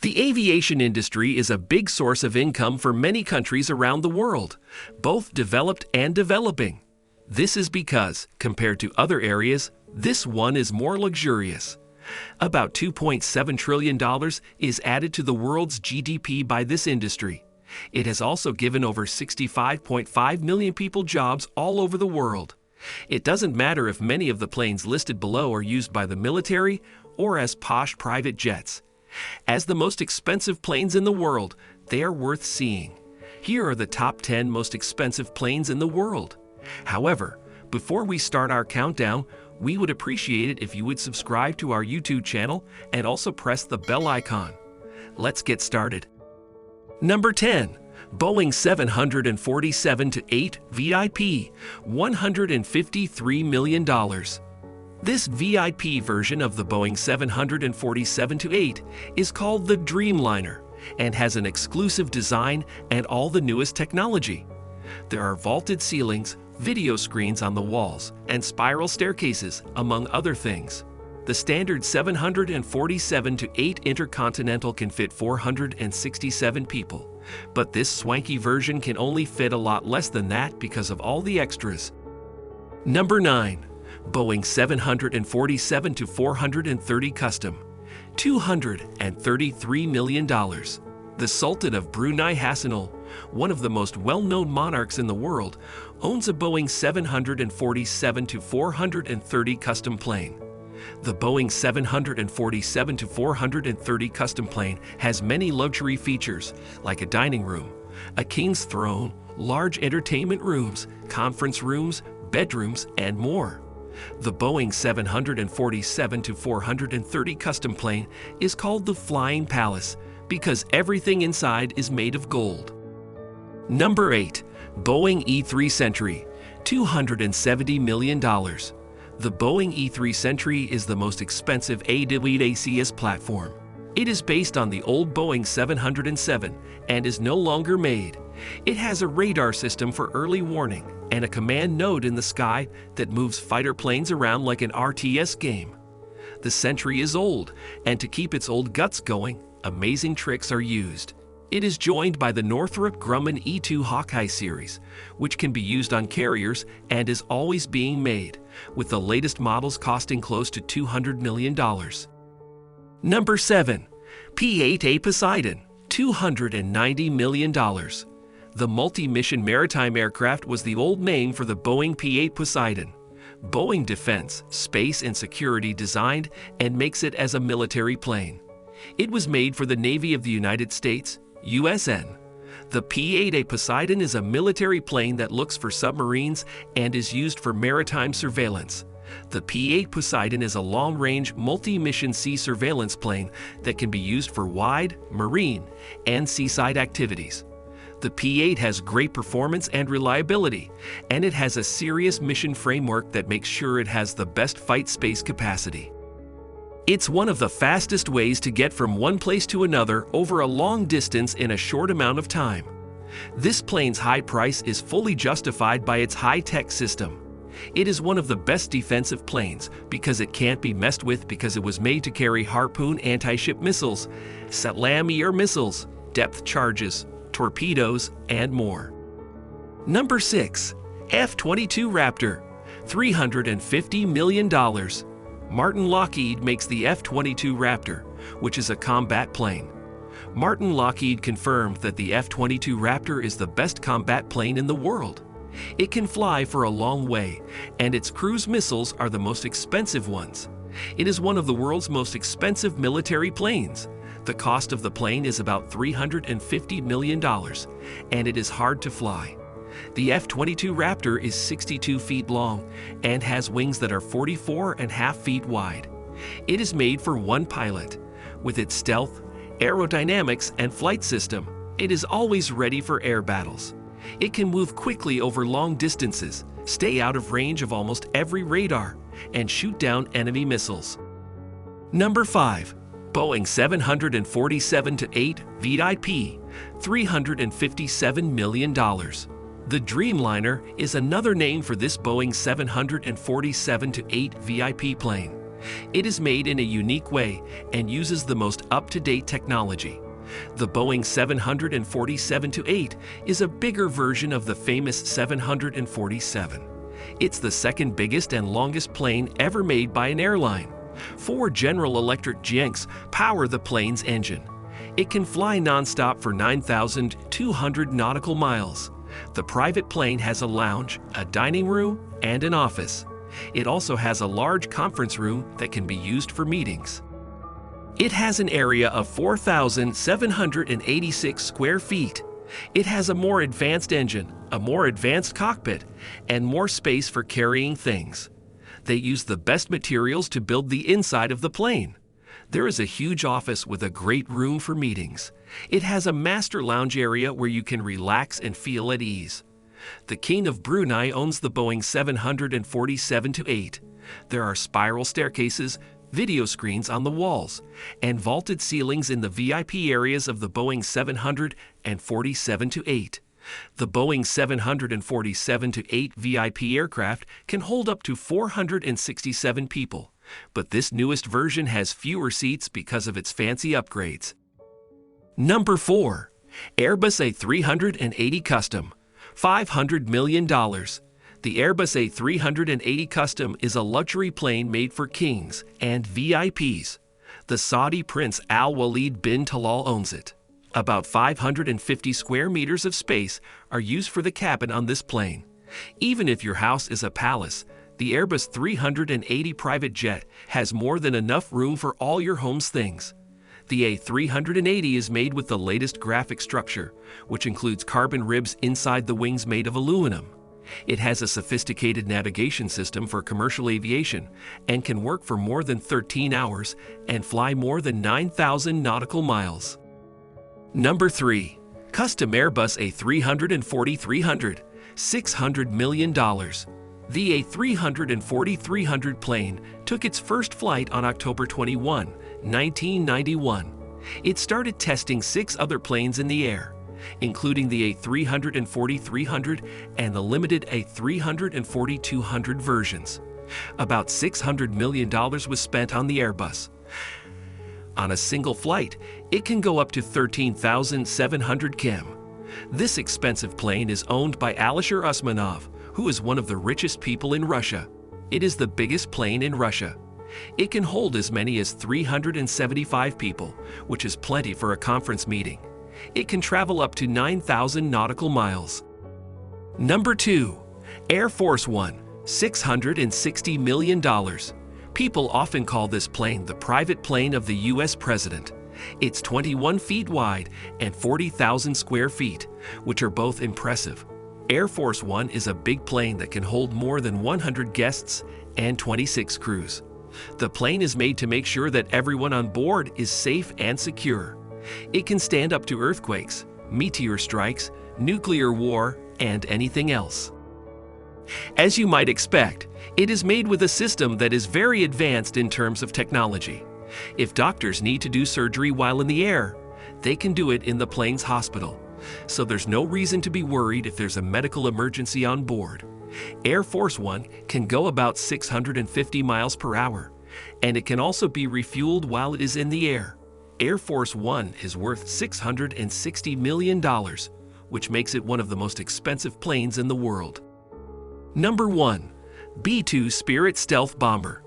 The aviation industry is a big source of income for many countries around the world, both developed and developing. This is because, compared to other areas, this one is more luxurious. About $2.7 trillion is added to the world's GDP by this industry. It has also given over 65.5 million people jobs all over the world. It doesn't matter if many of the planes listed below are used by the military or as posh private jets. As the most expensive planes in the world, they are worth seeing. Here are the top 10 most expensive planes in the world. However, before we start our countdown, we would appreciate it if you would subscribe to our YouTube channel and also press the bell icon. Let's get started. Number 10. Boeing 747-8 VIP, $153 million. This VIP version of the Boeing 747-8 is called the Dreamliner and has an exclusive design and all the newest technology. There are vaulted ceilings, video screens on the walls, and spiral staircases, among other things. The standard 747-8 Intercontinental can fit 467 people, but this swanky version can only fit a lot less than that because of all the extras. Number 9. Boeing 747-430 Custom, $233 million. The Sultan of Brunei Hassanal, one of the most well-known monarchs in the world, owns a Boeing 747-430 Custom plane. The Boeing 747-430 Custom plane has many luxury features, like a dining room, a king's throne, large entertainment rooms, conference rooms, bedrooms, and more. The Boeing 747-430 Custom plane is called the Flying Palace because everything inside is made of gold. Number 8. Boeing E-3 Sentry, $270 million. The Boeing E-3 Sentry is the most expensive AWACS platform. It is based on the old Boeing 707 and is no longer made. It has a radar system for early warning and a command node in the sky that moves fighter planes around like an RTS game. The Sentry is old, and to keep its old guts going, amazing tricks are used. It is joined by the Northrop Grumman E-2 Hawkeye series, which can be used on carriers and is always being made, with the latest models costing close to $200 million. Number 7. P-8A Poseidon, $290 million. The multi-mission maritime aircraft was the old name for the Boeing P-8 Poseidon. Boeing Defense, Space and Security designed and makes it as a military plane. It was made for the Navy of the United States, USN. The P-8A Poseidon is a military plane that looks for submarines and is used for maritime surveillance. The P-8 Poseidon is a long-range, multi-mission sea surveillance plane that can be used for wide, marine, and seaside activities. The P-8 has great performance and reliability, and it has a serious mission framework that makes sure it has the best fight space capacity. It's one of the fastest ways to get from one place to another over a long distance in a short amount of time. This plane's high price is fully justified by its high-tech system. It is one of the best defensive planes because it can't be messed with because it was made to carry Harpoon anti-ship missiles, Satlam-Air missiles, depth charges, torpedoes, and more. Number 6. F-22 Raptor, $350 million. Martin Lockheed makes the F-22 Raptor, which is a combat plane. Martin Lockheed confirmed that the F-22 Raptor is the best combat plane in the world. It can fly for a long way, and its cruise missiles are the most expensive ones. It is one of the world's most expensive military planes. The cost of the plane is about $350 million, and it is hard to fly. The F-22 Raptor is 62 feet long and has wings that are 44.5 feet wide. It is made for one pilot. With its stealth, aerodynamics, and flight system, it is always ready for air battles. It can move quickly over long distances, stay out of range of almost every radar, and shoot down enemy missiles. Number 5. Boeing 747-8 VIP, $357 million. The Dreamliner is another name for this Boeing 747-8 VIP plane. It is made in a unique way and uses the most up-to-date technology. The Boeing 747-8 is a bigger version of the famous 747. It's the second biggest and longest plane ever made by an airline. 4 General Electric Jenks power the plane's engine. It can fly nonstop for 9,200 nautical miles. The private plane has a lounge, a dining room, and an office. It also has a large conference room that can be used for meetings. It has an area of 4,786 square feet. It has a more advanced engine, a more advanced cockpit, and more space for carrying things. They use the best materials to build the inside of the plane. There is a huge office with a great room for meetings. It has a master lounge area where you can relax and feel at ease. The King of Brunei owns the Boeing 747-8. There are spiral staircases, video screens on the walls, and vaulted ceilings in the VIP areas of the Boeing 747-8. The Boeing 747-8 VIP aircraft can hold up to 467 people, but this newest version has fewer seats because of its fancy upgrades. Number 4. Airbus A380 Custom, $500 million. The Airbus A380 Custom is a luxury plane made for kings and VIPs. The Saudi Prince Al Walid bin Talal owns it. About 550 square meters of space are used for the cabin on this plane. Even if your house is a palace, the Airbus 380 private jet has more than enough room for all your home's things. The A380 is made with the latest graphic structure, which includes carbon ribs inside the wings made of aluminum. It has a sophisticated navigation system for commercial aviation and can work for more than 13 hours and fly more than 9,000 nautical miles. Number 3. Custom Airbus A340-300, $600 million. The A340-300 plane took its first flight on October 21, 1991. It started testing 6 other planes in the air, including the A340-300 and the limited A340-200 versions. About $600 million was spent on the Airbus. On a single flight, it can go up to 13,700 km. This expensive plane is owned by Alisher Usmanov, who is one of the richest people in Russia. It is the biggest plane in Russia. It can hold as many as 375 people, which is plenty for a conference meeting. It can travel up to 9,000 nautical miles. Number 2. Air Force One, $660 million. People often call this plane the private plane of the U.S. president. It's 21 feet wide and 40,000 square feet, which are both impressive. Air Force One is a big plane that can hold more than 100 guests and 26 crews. The plane is made to make sure that everyone on board is safe and secure. It can stand up to earthquakes, meteor strikes, nuclear war, and anything else. As you might expect, it is made with a system that is very advanced in terms of technology. If doctors need to do surgery while in the air, they can do it in the plane's hospital. So there's no reason to be worried if there's a medical emergency on board. Air Force One can go about 650 miles per hour, and it can also be refueled while it is in the air. Air Force One is worth $660 million, which makes it one of the most expensive planes in the world. Number 1. B-2 Spirit Stealth Bomber,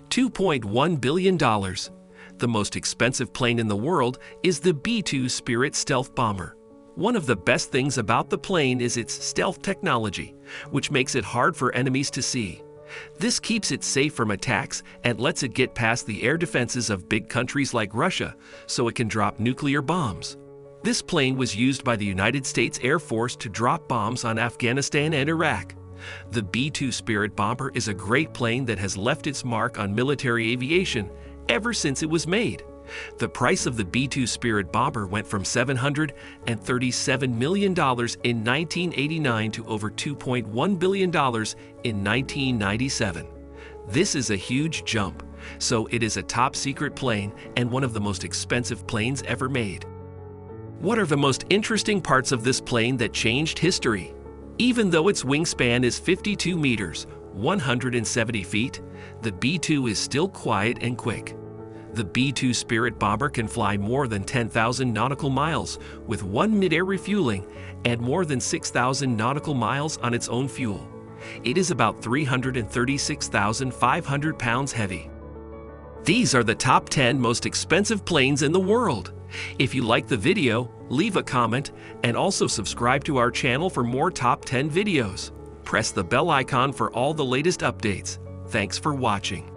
$2.1 billion. The most expensive plane in the world is the B-2 Spirit Stealth Bomber. One of the best things about the plane is its stealth technology, which makes it hard for enemies to see. This keeps it safe from attacks and lets it get past the air defenses of big countries like Russia, so it can drop nuclear bombs. This plane was used by the United States Air Force to drop bombs on Afghanistan and Iraq. The B-2 Spirit Bomber is a great plane that has left its mark on military aviation ever since it was made. The price of the B-2 Spirit Bomber went from $737 million in 1989 to over $2.1 billion in 1997. This is a huge jump, so it is a top-secret plane and one of the most expensive planes ever made. What are the most interesting parts of this plane that changed history? Even though its wingspan is 52 meters, 170 feet, the B-2 is still quiet and quick. The B-2 Spirit bomber can fly more than 10,000 nautical miles with one mid-air refueling and more than 6,000 nautical miles on its own fuel. It is about 336,500 pounds heavy. These are the top 10 most expensive planes in the world. If you like the video, leave a comment and also subscribe to our channel for more top 10 videos. Press the bell icon for all the latest updates. Thanks for watching.